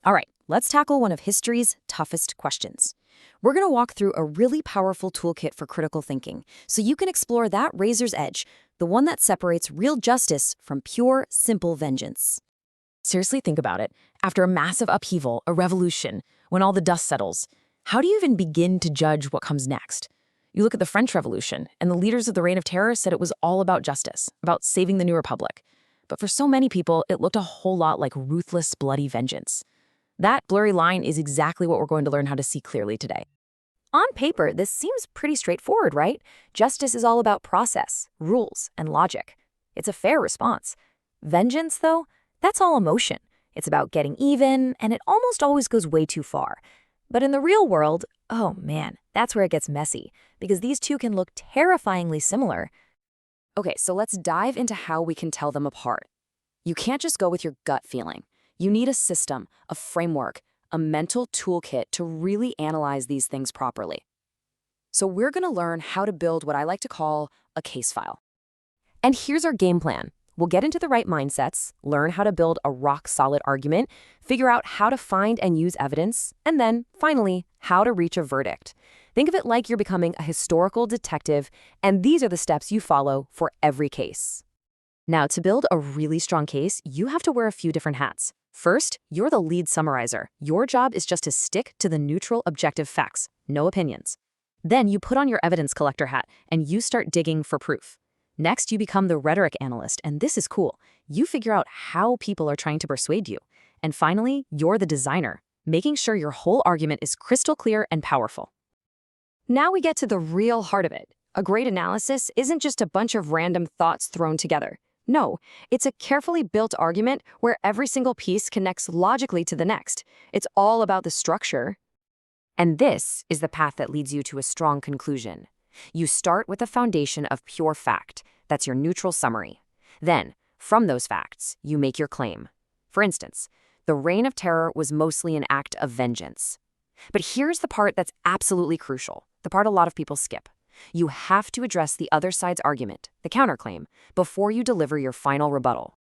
All right, let's tackle one of history's toughest questions. We're going to walk through a really powerful toolkit for critical thinking so you can explore that razor's edge, the one that separates real justice from pure, simple vengeance. Seriously, think about it. After a massive upheaval, a revolution, when all the dust settles, how do you even begin to judge what comes next? You look at the French Revolution, and the leaders of the Reign of Terror said it was all about justice, about saving the new republic. But for so many people, it looked a whole lot like ruthless, bloody vengeance. That blurry line is exactly what we're going to learn how to see clearly today. On paper, this seems pretty straightforward, right? Justice is all about process, rules, and logic. It's a fair response. Vengeance, though, that's all emotion. It's about getting even, and it almost always goes way too far. But in the real world, oh man, that's where it gets messy, because these two can look terrifyingly similar. Okay, so let's dive into how we can tell them apart. You can't just go with your gut feeling. You need a system, a framework, a mental toolkit to really analyze these things properly. So we're going to learn how to build what I like to call a case file. And here's our game plan. We'll get into the right mindsets, learn how to build a rock-solid argument, figure out how to find and use evidence, and then, finally, how to reach a verdict. Think of it like you're becoming a historical detective, and these are the steps you follow for every case. Now, to build a really strong case, you have to wear a few different hats. First, you're the lead summarizer. Your job is just to stick to the neutral, objective facts, no opinions. Then you put on your evidence collector hat, and you start digging for proof. Next, you become the rhetoric analyst, and this is cool. You figure out how people are trying to persuade you. And finally, you're the designer, making sure your whole argument is crystal clear and powerful. Now we get to the real heart of it. A great analysis isn't just a bunch of random thoughts thrown together. No, it's a carefully built argument where every single piece connects logically to the next. It's all about the structure. And this is the path that leads you to a strong conclusion. You start with a foundation of pure fact. That's your neutral summary. Then, from those facts, you make your claim. For instance, the Reign of Terror was mostly an act of vengeance. But here's the part that's absolutely crucial, the part a lot of people skip. You have to address the other side's argument, the counterclaim, before you deliver your final rebuttal.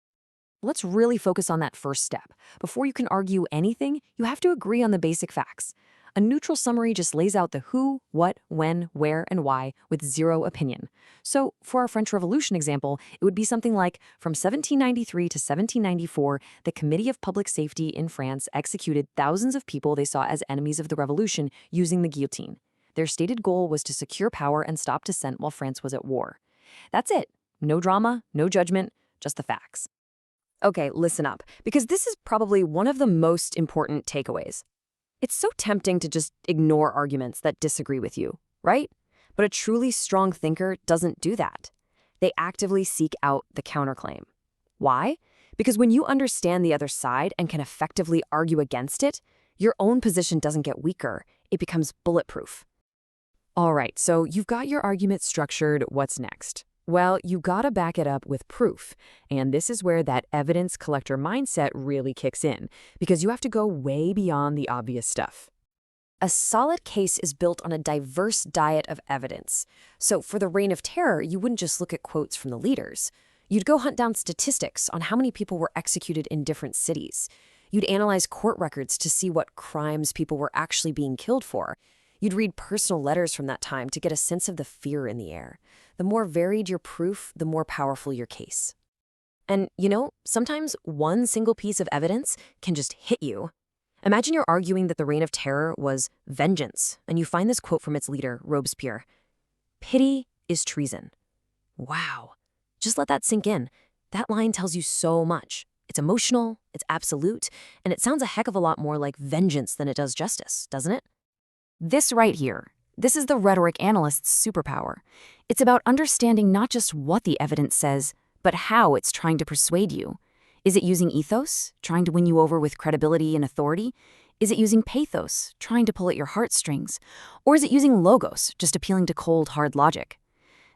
Let's really focus on that first step. Before you can argue anything, you have to agree on the basic facts. A neutral summary just lays out the who, what, when, where, and why with zero opinion. So, for our French Revolution example, it would be something like, from 1793 to 1794, the Committee of Public Safety in France executed thousands of people they saw as enemies of the revolution using the guillotine. Their stated goal was to secure power and stop dissent while France was at war. That's it. No drama, no judgment, just the facts. Okay, listen up, because this is probably one of the most important takeaways. It's so tempting to just ignore arguments that disagree with you, right? But a truly strong thinker doesn't do that. They actively seek out the counterclaim. Why? Because when you understand the other side and can effectively argue against it, your own position doesn't get weaker, it becomes bulletproof. All right, so you've got your argument structured. What's next? Well, you gotta back it up with proof. And this is where that evidence collector mindset really kicks in, because you have to go way beyond the obvious stuff. A solid case is built on a diverse diet of evidence. So for the Reign of Terror, you wouldn't just look at quotes from the leaders. You'd go hunt down statistics on how many people were executed in different cities. You'd analyze court records to see what crimes people were actually being killed for. You'd read personal letters from that time to get a sense of the fear in the air. The more varied your proof, the more powerful your case. And, sometimes one single piece of evidence can just hit you. Imagine you're arguing that the Reign of Terror was vengeance, and you find this quote from its leader, Robespierre. "Pity is treason." Wow. Just let that sink in. That line tells you so much. It's emotional, it's absolute, and it sounds a heck of a lot more like vengeance than it does justice, doesn't it? This right here, this is the rhetoric analyst's superpower. It's about understanding not just what the evidence says, but how it's trying to persuade you. Is it using ethos, trying to win you over with credibility and authority? Is it using pathos, trying to pull at your heartstrings? Or is it using logos, just appealing to cold, hard logic?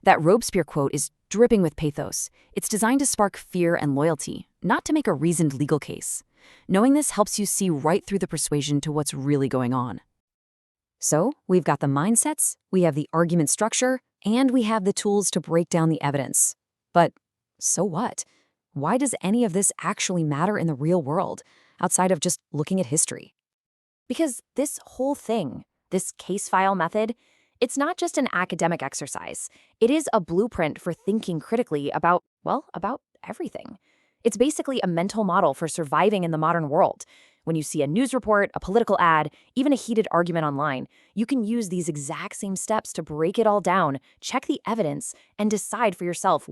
That Robespierre quote is dripping with pathos. It's designed to spark fear and loyalty, not to make a reasoned legal case. Knowing this helps you see right through the persuasion to what's really going on. So, we've got the mindsets, we have the argument structure, and we have the tools to break down the evidence. But so what? Why does any of this actually matter in the real world? outside of just looking at history. Because this whole thing, this case file method, it's not just an academic exercise. It is a blueprint for thinking critically about, well, about everything. It's basically a mental model for surviving in the modern world. When you see a news report, a political ad, even a heated argument online, you can use these exact same steps to break it all down, check the evidence, and decide for yourself